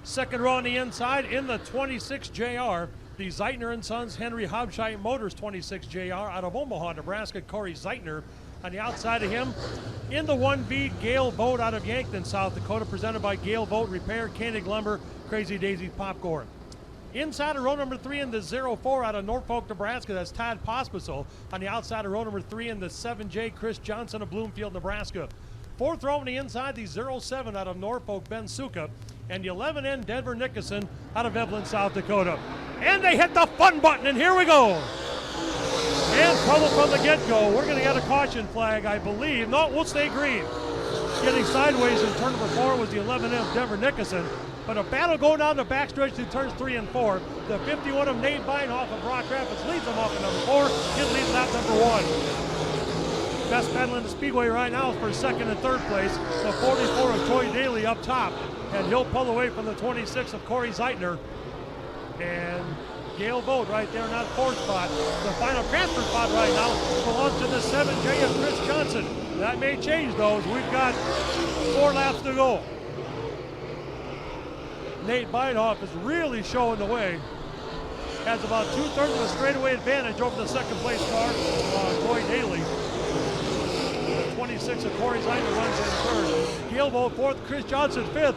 Second row on the inside in the 26 JR, the Zeitner & Sons Henry Hobscheit Motors 26 JR out of Omaha, Nebraska, Corey Zeitner. On the outside of him, in the 1B, Gale Vogt out of Yankton, South Dakota, presented by Gale Vogt Repair, Koenig Lumber, Crazy Daisy Popcorn. Inside of row number 3 in the 04 out of Norfolk, Nebraska, that's Todd Pospisil. On the outside of row number 3 in the 7J, Chris Johnson of Bloomfield, Nebraska. Fourth row on the inside, the 07 out of Norfolk, Ben Suka. And the 11N, Denver Nickerson out of Evelyn, South Dakota. And they hit the fun button, and here we go. And trouble from the get-go. We're going to get a caution flag, I believe. No, we'll stay green. Getting sideways in turn number 4 was the 11F Denver Nickerson. But a battle going down the backstretch through turns 3 and 4. The 51 of Nate Beinhoff of Rock Rapids leads them off at number 4. He leads lap number 1. Best pedal in the Speedway right now is for second and third place. The 44 of Troy Daly up top. And he'll pull away from the 26 of Corey Zeitner. And Gale Vogt right there in that 4th spot. The final transfer spot right now belongs to the 7J of Chris Johnson. That may change those. We've got 4 laps to go. Nate Beinhoff is really showing the way. Has about 2/3 of a straightaway advantage over the second place car, Troy Daly. The 26 of Corey Zeitner runs in 3rd. Gale Vogt 4th, Chris Johnson 5th.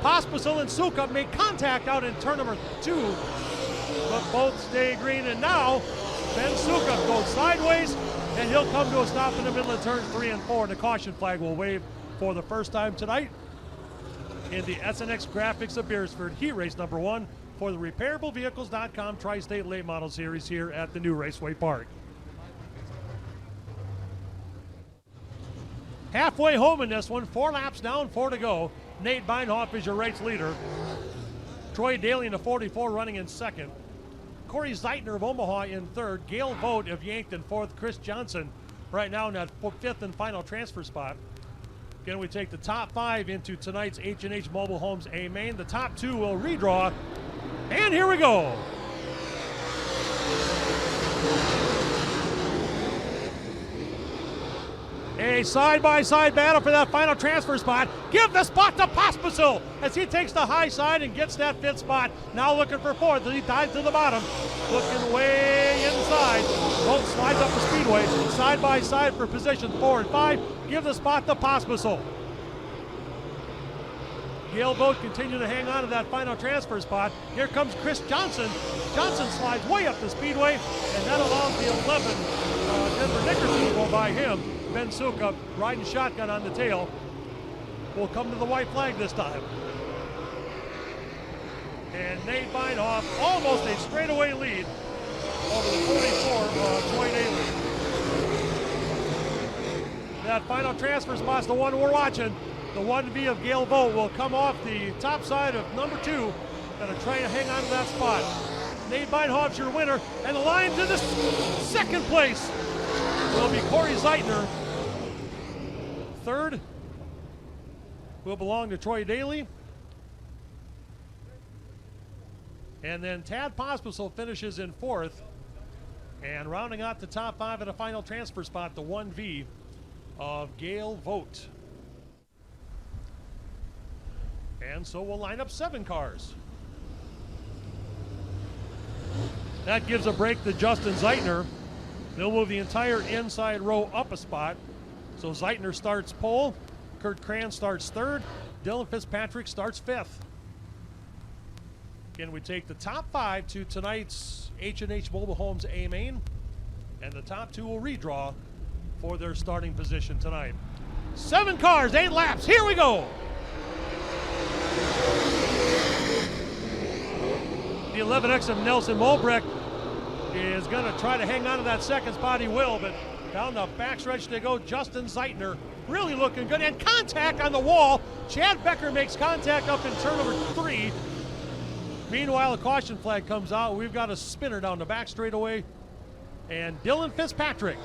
Pospisil and Suka make contact out in turn number 2. But both stay green, and now Ben Suka goes sideways, and he'll come to a stop in the middle of turns 3 and 4, and the caution flag will wave for the first time tonight in the SNX Graphics of Beersford Heat Race number 1 for the RepairableVehicles.com Tri-State Late Model Series here at the new Raceway Park. Halfway home in this one, 4 laps down, 4 to go. Nate Beinhoff is your race leader. Troy Daly in the 44 running in 2nd. Corey Zeitner of Omaha in 3rd. Gale Vogt of Yankton 4th. Chris Johnson right now in that 5th and final transfer spot. Again, we take the top 5 into tonight's H&H Mobile Homes A-Main. The top 2 will redraw. And here we go. A side-by-side battle for that final transfer spot. Give the spot to Pospisil as he takes the high side and gets that 5th spot. Now looking for 4th as he dives to the bottom. Looking way inside. Vogt slides up the speedway. Side-by-side for positions 4 and 5. Give the spot to Pospisil. Gale Vogt continuing to hang on to that final transfer spot. Here comes Chris Johnson. Johnson slides way up the speedway, and that allows the 11 Denver Nickerson to go by him. Ben Suka riding shotgun on the tail. Will come to the white flag this time. And Nate Beinhoff almost a straightaway lead over the 44 Troy Daly. That final transfer spot's the one we're watching. The 1V of Gale Vogt will come off the top side of number 2. Gonna try to hang on to that spot. Nate Beinhoff's your winner, and the line to the 2nd place will be Corey Zeitner. 3rd will belong to Troy Daly. And then Tad Pospisil finishes in 4th. And rounding out the top 5 at a final transfer spot, the 1V of Gale Vogt. And so we'll line up 7 cars. That gives a break to Justin Zeitner. They'll move the entire inside row up a spot. So Zeitner starts pole, Kurt Kranz starts 3rd, Dylan Fitzpatrick starts 5th. Again, we take the top 5 to tonight's H&H Mobile Homes A-Main, and the top 2 will redraw for their starting position tonight. 7 cars, 8 laps, here we go! The 11X of Nelson Mulbrecht is going to try to hang on to that 2nd spot. He will, but down the backstretch they go. Justin Zeitner really looking good, and contact on the wall. Chad Becker makes contact up in turn number 3. Meanwhile, a caution flag comes out. We've got a spinner down the back straightaway, and Dylan Fitzpatrick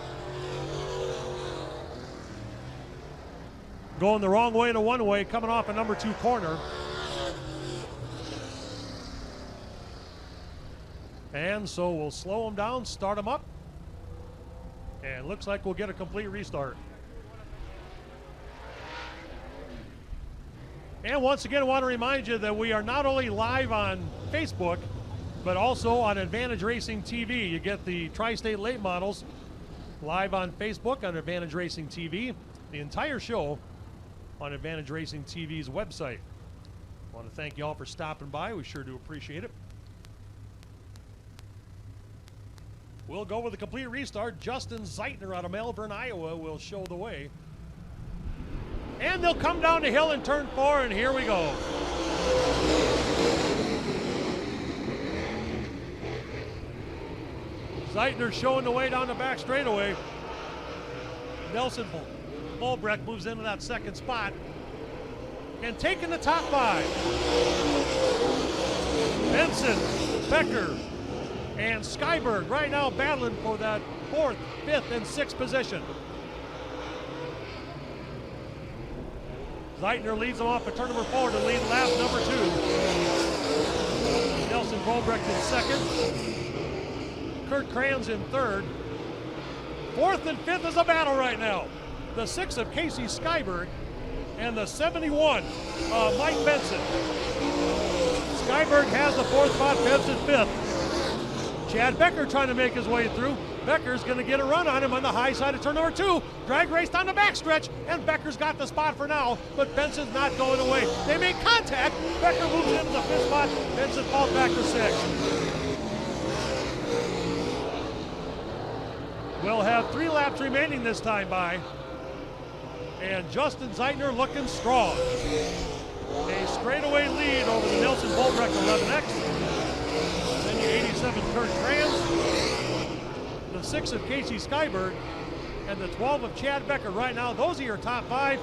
going the wrong way to one-way, coming off a number 2 corner. And so we'll slow them down, start them up, and looks like we'll get a complete restart. And once again, I want to remind you that we are not only live on Facebook, but also on Advantage Racing TV. You get the Tri-State Late Models live on Facebook on Advantage Racing TV. The entire show on Advantage Racing TV's website. I want to thank you all for stopping by. We sure do appreciate it. We'll go with a complete restart. Justin Zeitner out of Melbourne, Iowa will show the way. And they'll come down the hill in turn 4, and here we go. Zeitner showing the way down the back straightaway. Nelson Bolbrecht moves into that second spot and taking the top 5. Benson, Becker, and Skyberg right now battling for that 4th, 5th, and 6th position. Zeitner leads them off at turn number 4 to lead lap number 2. Nelson Bolbrecht in 2nd. Kurt Kranz in 3rd. 4th and 5th is a battle right now. The 6 of Casey Skyberg and the 71 of Mike Benson. Skyberg has the 4th spot, Benson 5th. Chad Becker trying to make his way through. Becker's going to get a run on him on the high side of turn number 2. Drag race down the backstretch, and Becker's got the spot for now, but Benson's not going away. They make contact. Becker moves into the 5th spot. Benson falls back to 6th. We'll have 3 laps remaining this time by. And Justin Zeitner looking strong. A straightaway lead over the Nelson Bolbrecht 11X. Then the 87 Kurt Kranz. The 6 of Casey Skyberg, and the 12 of Chad Becker. Right now, those are your top 5.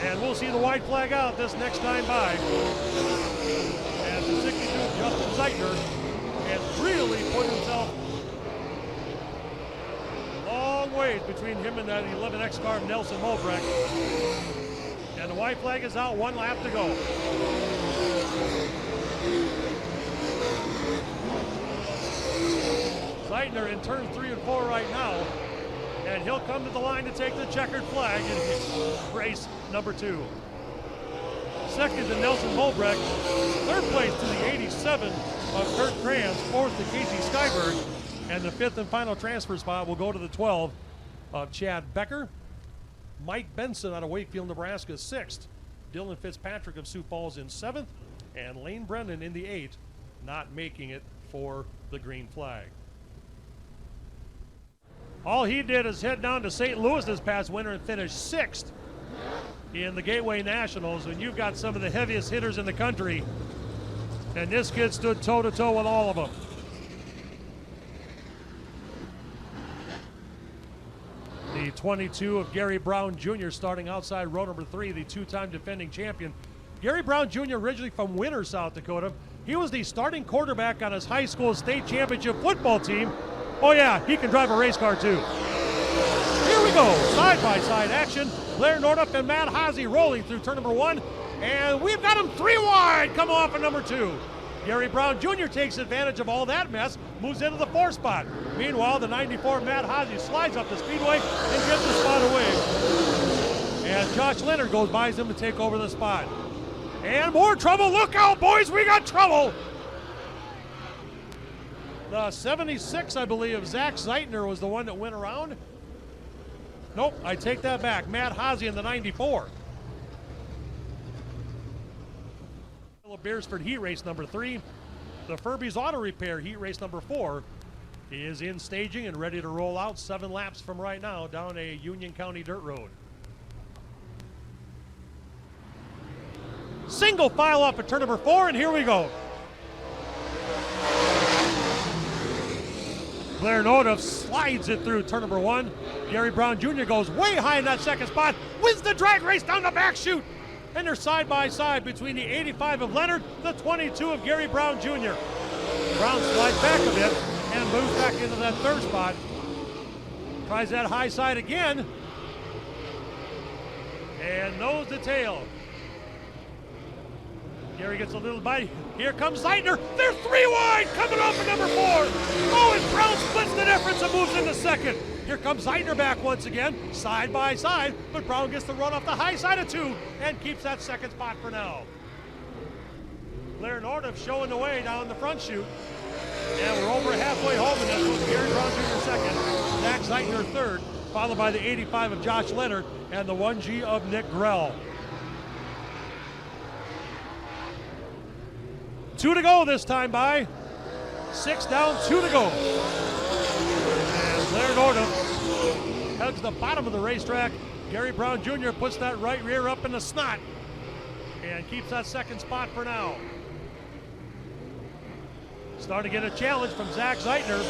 And we'll see the white flag out this next time by. And the 62 of Justin Zeitner has really put himself long ways between him and that 11X car of Nelson Bolbrecht. And the white flag is out, 1 lap to go. Zeitner in turns 3 and 4 right now, and he'll come to the line to take the checkered flag in race number 2. Second to Nelson Bolbrecht, 3rd place to the 87 of Kurt Kranz, 4th to Casey Skyberg, and the 5th and final transfer spot will go to the 12 of Chad Becker. Mike Benson out of Wakefield, Nebraska, 6th. Dylan Fitzpatrick of Sioux Falls in 7th, and Lane Brennan in the 8th, not making it for the green flag. All he did is head down to St. Louis this past winter and finish 6th in the Gateway Nationals. And you've got some of the heaviest hitters in the country, and this kid stood toe-to-toe with all of them. The 22 of Gary Brown Jr. starting outside row number 3, the 2-time defending champion. Gary Brown Jr. originally from Winter, South Dakota. He was the starting quarterback on his high school state championship football team. Oh yeah, he can drive a race car too. Here we go, side-by-side action. Blair Nordup and Matt Haase rolling through turn number 1. And we've got him 3 wide, coming off of number 2. Gary Brown Jr. takes advantage of all that mess, moves into the 4th spot. Meanwhile, the 94 Matt Haase slides up the speedway and gives the spot away. And Josh Leonard goes by him to take over the spot. And more trouble, look out boys, we got trouble. The 76, I believe, Zach Zeitner was the one that went around. Nope, I take that back. Matt Haase in the 94. Beersford heat race number 3. The Furby's Auto Repair heat race number 4 is in staging and ready to roll out 7 laps from right now down a Union County dirt road. Single file off at turn number 4, and here we go. Blair Nordup slides it through turn number 1. Gary Brown Jr. goes way high in that 2nd spot, wins the drag race down the back chute. And they're side by side between the 85 of Leonard, the 22 of Gary Brown Jr. Brown slides back a bit and moves back into that 3rd spot. Tries that high side again. And nose to tail. Gary gets a little bite. Here comes Zeitner. They're 3 wide coming off of number 4. Oh, and Brown splits the difference and moves into 2nd. Here comes Zeitner back once again, side by side, but Brown gets the run off the high side of 2 and keeps that second spot for now. Blair Nordiff showing the way down the front chute. And we're over halfway home, and that's with Gary Brown Jr. second, Zach Zeitner third, followed by the 85 of Josh Leonard and the 1G of Nick Grell. 2 to go this time by. 6 down, 2 to go. And Blair Nordiff heads to the bottom of the racetrack. Gary Brown Jr. puts that right rear up in the snot and keeps that second spot for now. Starting to get a challenge from Zach Zeitner.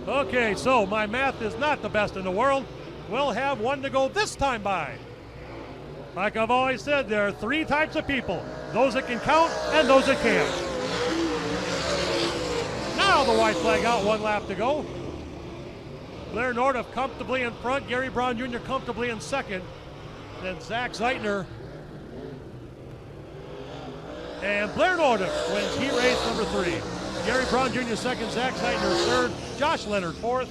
Okay, so my math is not the best in the world. We'll have 1 to go this time by. Like I've always said, there are 3 types of people. Those that can count and those that can't. Now the white flag out, 1 lap to go. Blair Nordiff comfortably in front, Gary Brown Jr. comfortably in second. Then Zach Zeitner and Blair Nordiff wins heat race number 3. Gary Brown Jr. second, Zach Zeitner third, Josh Leonard fourth,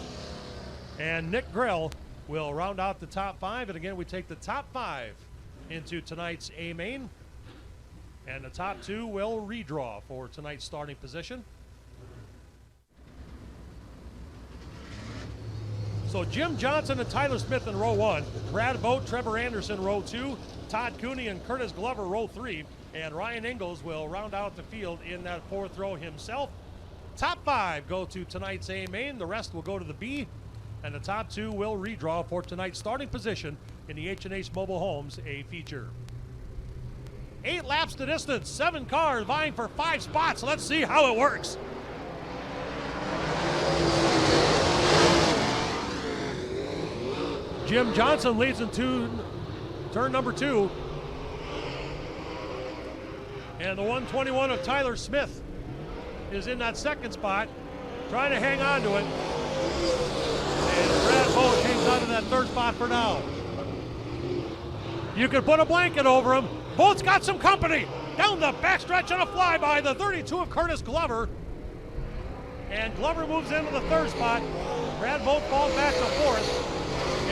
and Nick Grell will round out the top 5. And again, we take the top 5 into tonight's A main, and the top 2 will redraw for tonight's starting position. So Jim Johnson and Tyler Smith in row 1, Brad Vogt, Trevor Anderson row 2, Todd Cooney and Curtis Glover row 3, and Ryan Ingalls will round out the field in that 4th row himself. Top 5 go to tonight's A main, the rest will go to the B, and the top 2 will redraw for tonight's starting position in the H&H Mobile Homes A feature. 8 laps to distance, 7 cars vying for 5 spots. Let's see how it works. Jim Johnson leads into turn number 2. And the 121 of Tyler Smith is in that second spot, trying to hang on to it. And Brad Vogt hangs on to that 3rd spot for now. You could put a blanket over him. Vogt's got some company. Down the backstretch on a flyby, the 32 of Curtis Glover. And Glover moves into the 3rd spot. Brad Vogt falls back to 4th.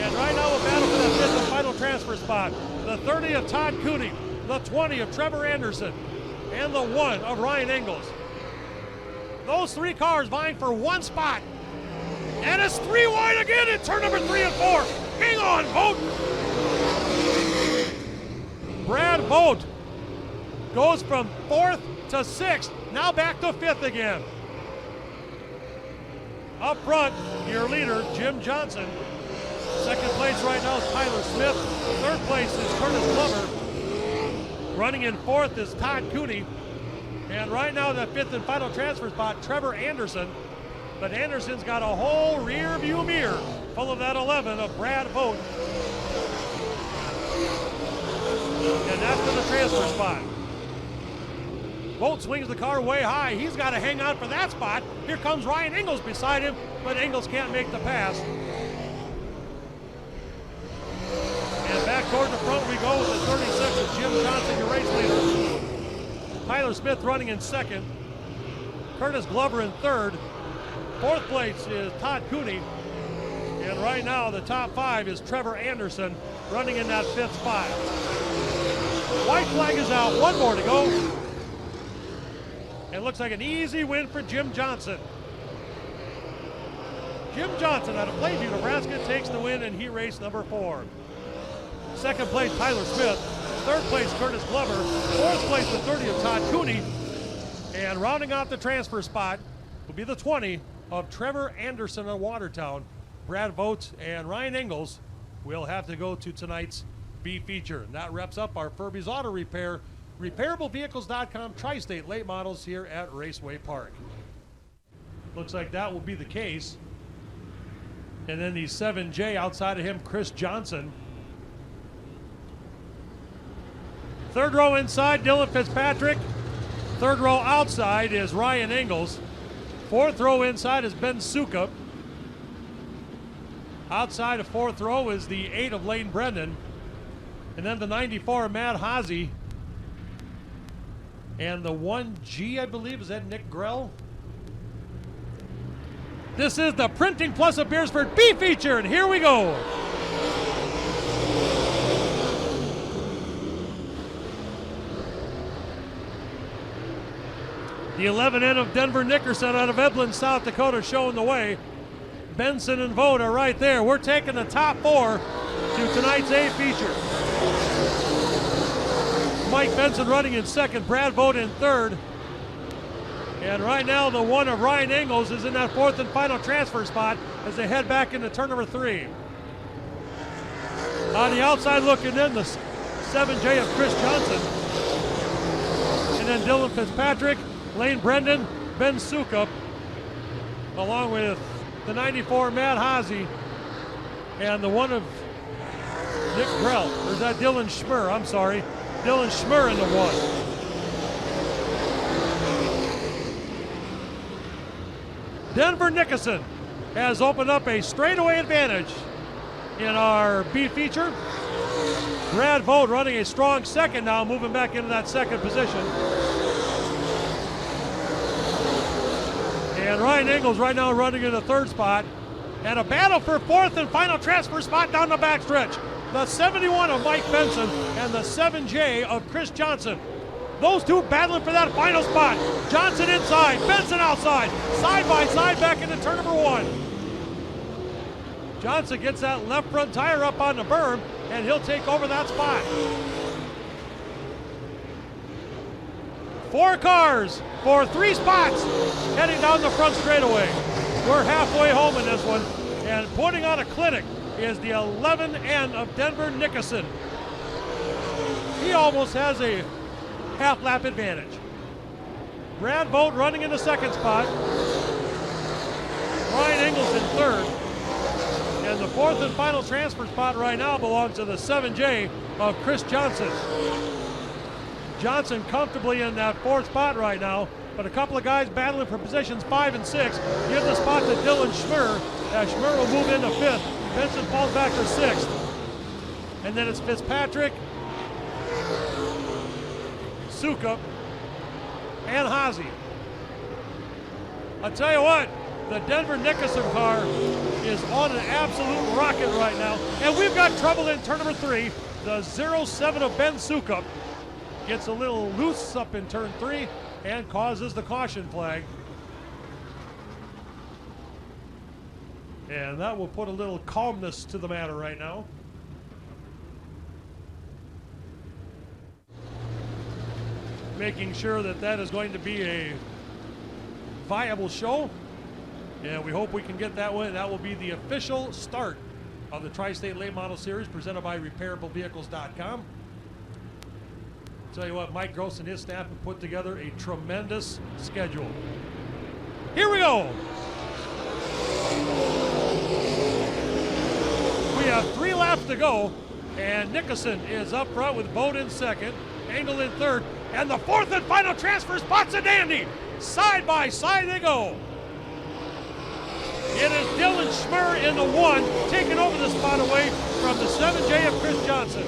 And right now we'll battle for that 5th and final transfer spot. The 30 of Todd Cooney, the 20 of Trevor Anderson, and the 1 of Ryan Ingalls. Those 3 cars vying for 1 spot. And it's 3 wide again in turn number 3 and 4. Hang on, Vogt. Brad Vogt goes from 4th to 6th, now back to 5th again. Up front, your leader, Jim Johnson. 2nd place right now is Tyler Smith. 3rd place is Curtis Glover. Running in 4th is Todd Cooney. And right now, that 5th and final transfer spot, Trevor Anderson. But Anderson's got a whole rear view mirror full of that 11 of Brad Vogt. And that's for the transfer spot. Vogt swings the car way high. He's got to hang on for that spot. Here comes Ryan Ingalls beside him, but Ingalls can't make the pass. And back toward the front we go with the 36 of Jim Johnson, your race leader. Tyler Smith running in 2nd. Curtis Glover in 3rd. 4th place is Todd Cooney. And right now the top 5 is Trevor Anderson running in that 5th spot. White flag is out, 1 more to go. And looks like an easy win for Jim Johnson. Jim Johnson out of Plainview, Nebraska takes the win in heat race number 4. 2nd place, Tyler Smith. 3rd place, Curtis Glover. 4th place, the 30 of Todd Cooney. And rounding out the transfer spot will be the 20 of Trevor Anderson of Watertown. Brad Vogt and Ryan Ingalls will have to go to tonight's B feature. And that wraps up our Furby's Auto Repair, RepairableVehicles.com Tri-State late models here at Raceway Park. Looks like that will be the case. And then the 7J outside of him, Chris Johnson. 3rd row inside, Dylan Fitzpatrick. 3rd row outside is Ryan Ingalls. 4th row inside is Ben Sukup. Outside of 4th row is the 8 of Lane Brendan. And then the 94 of Matt Haase. And the 1G, I believe, is that Nick Grell? This is the Printing Plus of Beersford B feature, and here we go. The 11N of Denver Nickerson out of Evelyn, South Dakota, showing the way. Benson and Vogt are right there. We're taking the top 4 to tonight's A feature. Mike Benson running in second, Brad Vogt in third. And right now the 1 of Ryan Engels is in that 4th and final transfer spot as they head back into turn number 3. On the outside looking in, the 7J of Chris Johnson. And then Dylan Fitzpatrick, Lane Brendan, Ben Sukup, along with the 94 Matt Haase, and the 1 of Nick Grell. Or is that Dylan Schmer? I'm sorry. Dylan Schmer in the 1. Denver Nickerson has opened up a straightaway advantage in our B feature. Brad Vogt running a strong second now, moving back into that second position. And Ryan Engels right now running in the 3rd spot. And a battle for 4th and final transfer spot down the backstretch. The 71 of Mike Benson and the 7J of Chris Johnson. Those two battling for that final spot. Johnson inside, Benson outside, side by side back into turn number 1. Johnson gets that left front tire up on the berm, and he'll take over that spot. 4 cars for 3 spots heading down the front straightaway. We're halfway home in this one, and putting on a clinic is the 11N of Denver Nickerson. He almost has a half-lap advantage. Brad Vogt running in the 2nd spot. Ryan Engels in 3rd. And the 4th and final transfer spot right now belongs to the 7J of Chris Johnson. Johnson comfortably in that 4th spot right now, but a couple of guys battling for positions 5 and 6. Give the spot to Dylan Schmer, as Schmer will move into 5th. Benson falls back to 6th. And then it's Fitzpatrick, Sukup, and Haase. I'll tell you what, the Denver Nickerson car is on an absolute rocket right now. And we've got trouble in turn number 3. The 07 of Ben Sukup gets a little loose up in turn 3 and causes the caution flag. And that will put a little calmness to the matter right now. Making sure that that is going to be a viable show. And we hope we can get that one. That will be the official start of the Tri-State Late Model Series presented by RepairableVehicles.com. Tell you what, Mike Gross and his staff have put together a tremendous schedule. Here we go. We have 3 laps to go, and Nickerson is up front with Vogt in 2nd, Engel in 3rd, and the 4th and final transfer spot's a dandy. Side by side they go. It is Dylan Schmer in the 1, taking over the spot away from the 7J of Chris Johnson.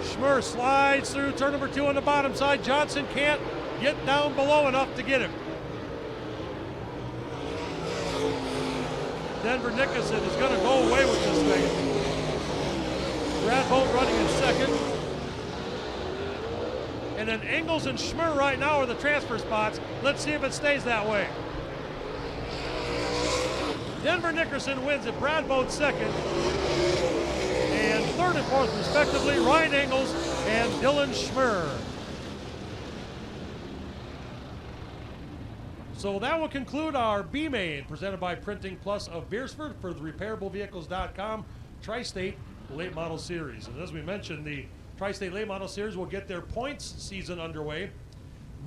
Schmer slides through turn number 2 on the bottom side. Johnson can't get down below enough to get him. Denver Nickerson is going to go away with this thing. Brad Vogt running in 2nd. And then Engels and Schmer right now are the transfer spots. Let's see if it stays that way. Denver Nickerson wins it. Brad Vogt 2nd. And 3rd and 4th respectively, Ryan Engels and Dylan Schmer. So that will conclude our B main presented by Printing Plus of Beersford for the RepairableVehicles.com Tri-State Late Model Series. And as we mentioned, the Tri-State Late Model Series will get their points season underway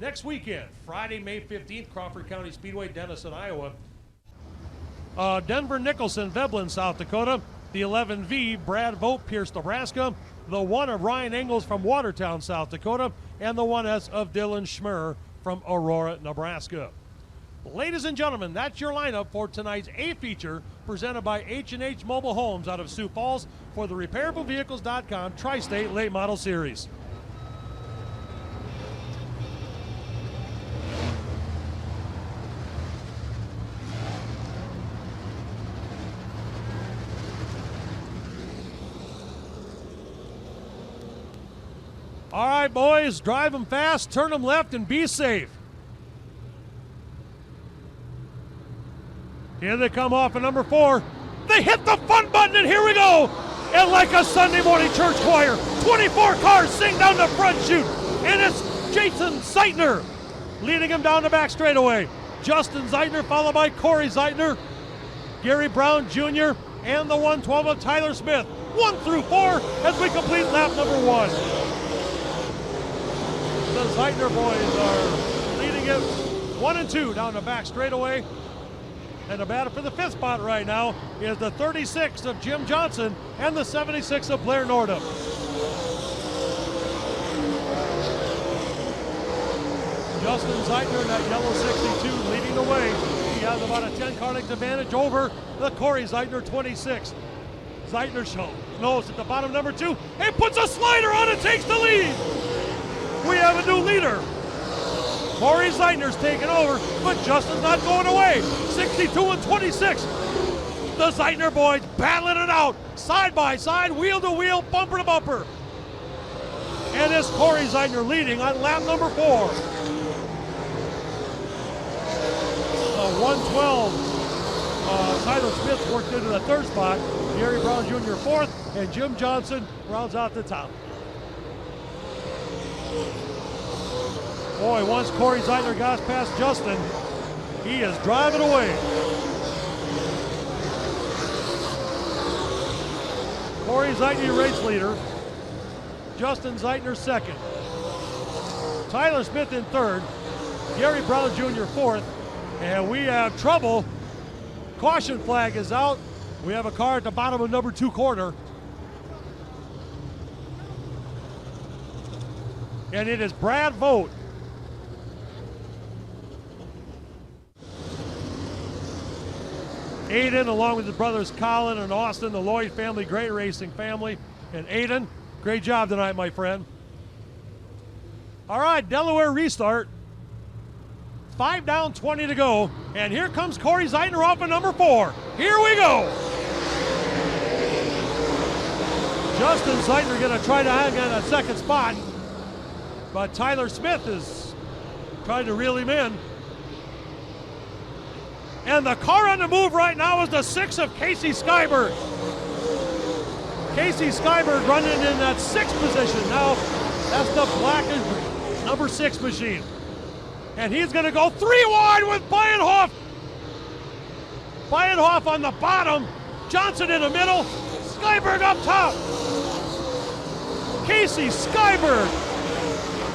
next weekend, Friday, May 15th, Crawford County Speedway, Denison, Iowa. Denver Nickerson, Veblen, South Dakota. The 11V, Brad Vogt, Pierce, Nebraska. The 1 of Ryan Engels from Watertown, South Dakota. And the 1S of Dylan Schmer from Aurora, Nebraska. Ladies and gentlemen, that's your lineup for tonight's A feature presented by H&H Mobile Homes out of Sioux Falls for the RepairableVehicles.com Tri-State Late Model Series. All right, boys, drive them fast, turn them left, and be safe. Here they come off of number 4. They hit the fun button, and here we go. And like a Sunday morning church choir, 24 cars sing down the front chute. And it's Jason Zeitner leading him down the back straightaway. Justin Zeitner followed by Corey Zeitner, Gary Brown Jr., and the 112 of Tyler Smith. 1 through 4 as we complete lap number 1. The Zeitner boys are leading it 1 and 2 down the back straightaway. And the battle for the 5th spot right now is the 36 of Jim Johnson and the 76 of Blair Nordham. Justin Zeitner in that yellow 62 leading the way. He has about a 10-car length advantage over the Corey Zeitner 26. Zeitner knows at the bottom number 2 and puts a slider on and takes the lead. We have a new leader. Corey Zeitner's taking over, but Justin's not going away. 62 and 26. The Zeitner boys battling it out, side by side, wheel to wheel, bumper to bumper. And it's Corey Zeitner leading on lap number 4. The 112, Tyler Smith worked into the 3rd spot. Gary Brown Jr. 4th, and Jim Johnson rounds out the top. Boy, once Corey Zeitner got past Justin, he is driving away. Corey Zeitner, race leader. Justin Zeitner, 2nd. Tyler Smith in 3rd. Gary Brown Jr. 4th. And we have trouble. Caution flag is out. We have a car at the bottom of number 2 corner. And it is Brad Vogt. Aiden, along with his brothers Colin and Austin, the Lloyd family, great racing family. And Aiden, great job tonight, my friend. All right, Delaware restart. 5 down, 20 to go. And here comes Corey Zeitner off of number 4. Here we go. Justin Zeitner going to try to hang on that 2nd spot. But Tyler Smith is trying to reel him in. And the car on the move right now is the 6 of Casey Skyberg. Casey Skyberg running in that 6th position. Now, that's the black number 6 machine. And he's going to go 3 wide with Bienhoff. Bienhoff on the bottom. Johnson in the middle. Skyberg up top. Casey Skyberg.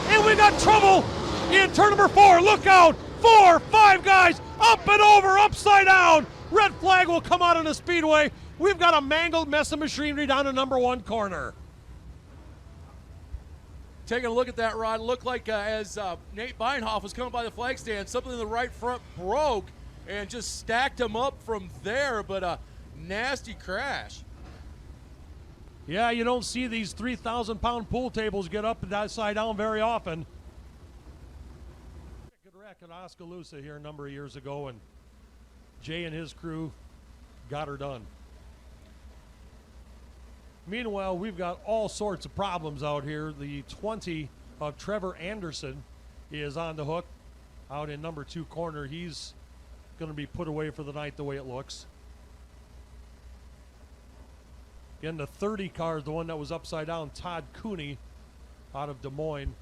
And we got trouble in turn number 4. Look out. 4, 5 guys up and over, upside down. Red flag will come out on the speedway. We've got a mangled mess of machinery down in number 1 corner. Taking a look at that, Rod, looked like as Nate Bienhoff was coming by the flag stand, something in the right front broke and just stacked him up from there, but a nasty crash. Yeah, you don't see these 3,000-pound pool tables get up and side down very often. Good wreck in Oskaloosa here a number of years ago, and Jay and his crew got her done. Meanwhile, we've got all sorts of problems out here. The 20 of Trevor Anderson is on the hook out in number 2 corner. He's going to be put away for the night the way it looks. In the 30 car, the one that was upside down, Todd Cooney out of Des Moines.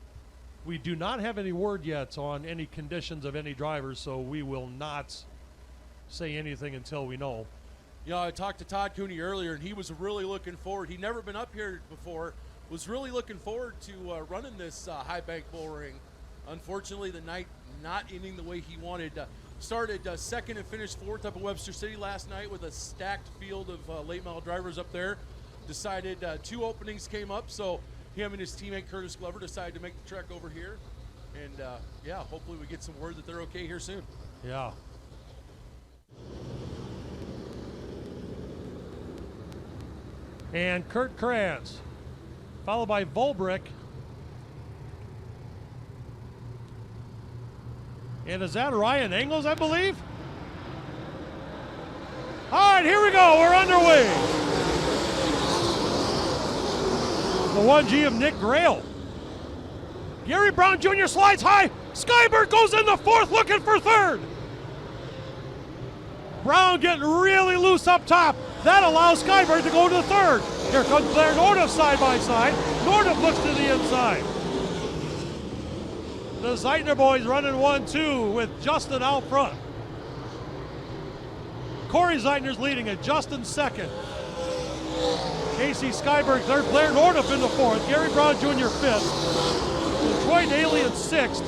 We do not have any word yet on any conditions of any drivers, so we will not say anything until we know. You know, I talked to Todd Cooney earlier, and he was really looking forward. He'd never been up here before, was really looking forward to running this high bank bull ring. Unfortunately, the night not ending the way he wanted. Started 2nd and finished 4th up at Webster City last night with a stacked field of late model drivers up there. Decided 2 openings came up, so him and his teammate Curtis Glover decided to make the trek over here. And yeah, hopefully we get some word that they're okay here soon. Yeah. And Kurt Kranz, followed by Volbrick. And is that Ryan Engels, I believe? All right, here we go. We're underway. The 1G of Nick Grail. Gary Brown Jr. slides high. Skyberg goes in the fourth looking for third. Brown getting really loose up top. That allows Skyberg to go to the third. Here comes Blair Nordup side by side. Nordup looks to the inside. The Zeitner boys running 1-2 with Justin out front. Corey Zeitner's leading it. Justin second. Casey Skyberg third. Blair Nordup in the fourth. Gary Brown Jr. fifth. Troy Daly in sixth.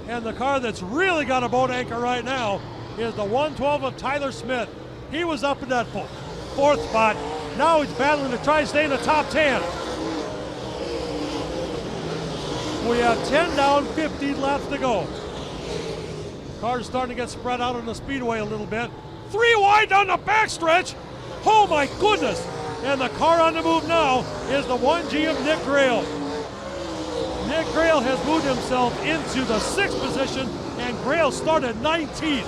And the car that's really got a boat anchor right now is the 112 of Tyler Smith. He was up in that fourth spot. Now he's battling to try and stay in the top 10. We have 10 down, 15 laps to go. Car's starting to get spread out on the speedway a little bit. 3 wide down the backstretch. Oh my goodness. And the car on the move now is the 1G of Nick Grail. Nick Grail has moved himself into the 6th position, and Grail started 19th.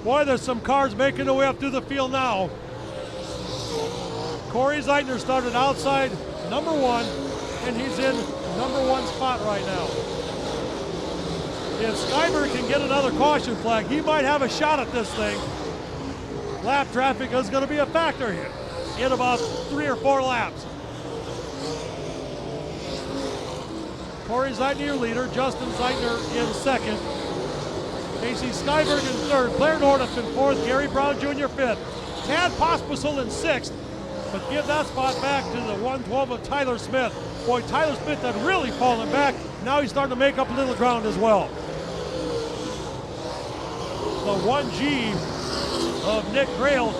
Boy, there's some cars making their way up through the field now. Corey Zeitner started outside number 1, and he's in number 1 spot right now. If Skyberg can get another caution flag, he might have a shot at this thing. Lap traffic is going to be a factor here in about 3 or 4 laps. Corey Zeitner, your leader. Justin Zeitner in second. Casey Skyberg in third. Blair Nordup in fourth. Gary Brown Jr. fifth. Tad Pospisil in sixth. But give that spot back to the 112 of Tyler Smith. Boy, Tyler Smith had really fallen back. Now he's starting to make up a little ground as well. The 1G of Nick Grail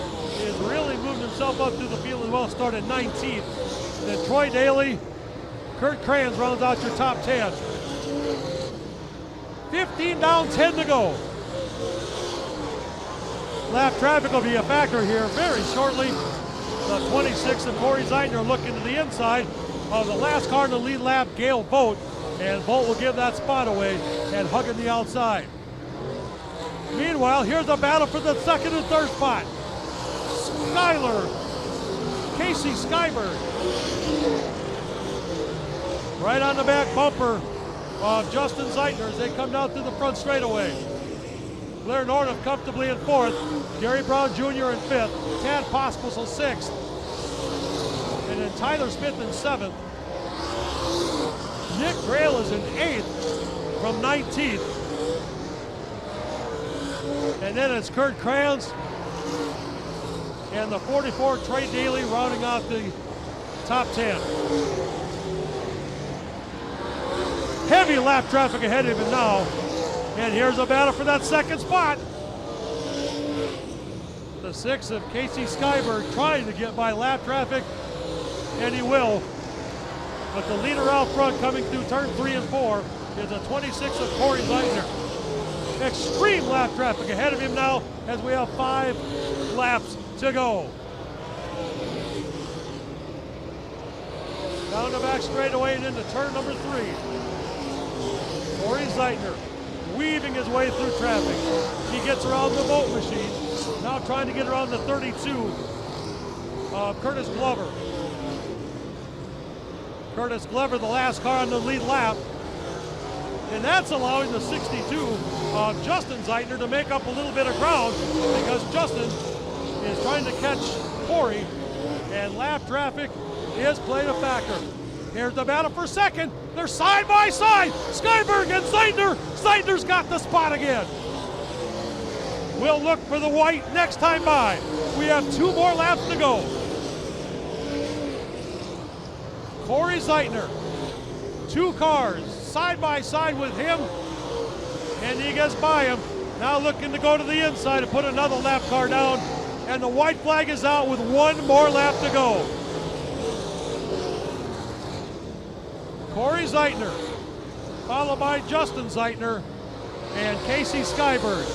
is really moving himself up through the field as well. Started 19th. Then Troy Daly, Kurt Kranz rounds out your top 10. 15 down, 10 to go. Lap traffic will be a factor here very shortly. The 26 of Corey Zeitner looking to the inside of the last car in the lead lap, Gale Vogt. And Vogt will give that spot away and hugging the outside. Meanwhile, here's a battle for the second and third spot. Casey Skyberg. Right on the back bumper of Justin Zeitner as they come down through the front straightaway. Blair Nordup comfortably in fourth. Gary Brown Jr. in fifth. Tad Pospisil sixth. And then Tyler Smith in seventh. Nick Grail is in eighth from 19th. And then it's Kurt Kranz and the 44 Trey Daly rounding out the top 10. Heavy lap traffic ahead of him now. And here's a battle for that second spot. The 6 of Casey Skyberg trying to get by lap traffic, and he will. But the leader out front coming through turn 3 and 4 is the 26 of Corey Zeitner. Extreme lap traffic ahead of him now as we have 5 laps to go. Down the back straightaway and into turn number 3. Corey Zeitner weaving his way through traffic. He gets around the Vogt machine. Now trying to get around the 32 of Curtis Glover. Curtis Glover, the last car on the lead lap. And that's allowing the 62 of Justin Zeitner to make up a little bit of ground because Justin is trying to catch Corey, and lap traffic is playing a factor. Here's the battle for second. They're side by side. Skyberg and Zeitner. Zeitner's got the spot again. We'll look for the white next time by. We have 2 more laps to go. Corey Zeitner, 2 cars side by side with him, and he gets by him. Now looking to go to the inside and put another lap car down, and the white flag is out with 1 more lap to go. Corey Zeitner, followed by Justin Zeitner and Casey Skyberg.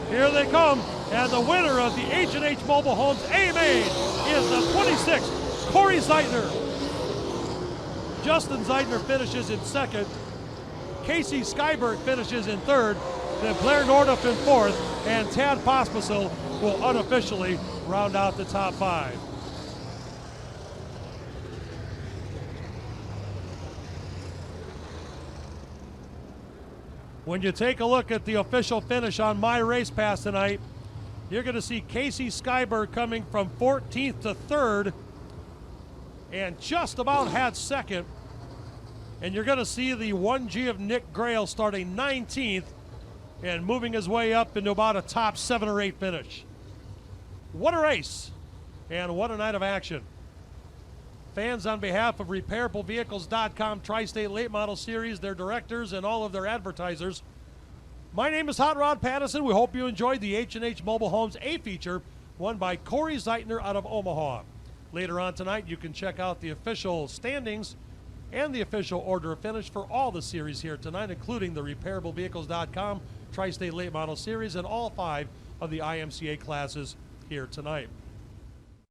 Here they come, and the winner of the H&H Mobile Homes A-Main is the 26, Corey Zeitner. Justin Zeitner finishes in second. Casey Skyberg finishes in third. Then Blair Nordup in fourth, and Tad Pospisil will unofficially round out the top 5. When you take a look at the official finish on My Race Pass tonight, you're going to see Casey Skyberg coming from 14th to 3rd and just about had second. And you're going to see the 1G of Nick Grail starting 19th and moving his way up into about a top 7 or 8 finish. What a race, and what a night of action. Fans, on behalf of RepairableVehicles.com Tri-State Late Model Series, their directors, and all of their advertisers, my name is Hot Rod Patterson. We hope you enjoyed the H&H Mobile Homes A feature won by Corey Zeitner out of Omaha. Later on tonight, you can check out the official standings and the official order of finish for all the series here tonight, including the RepairableVehicles.com Tri-State Late Model Series and all 5 of the IMCA classes here tonight.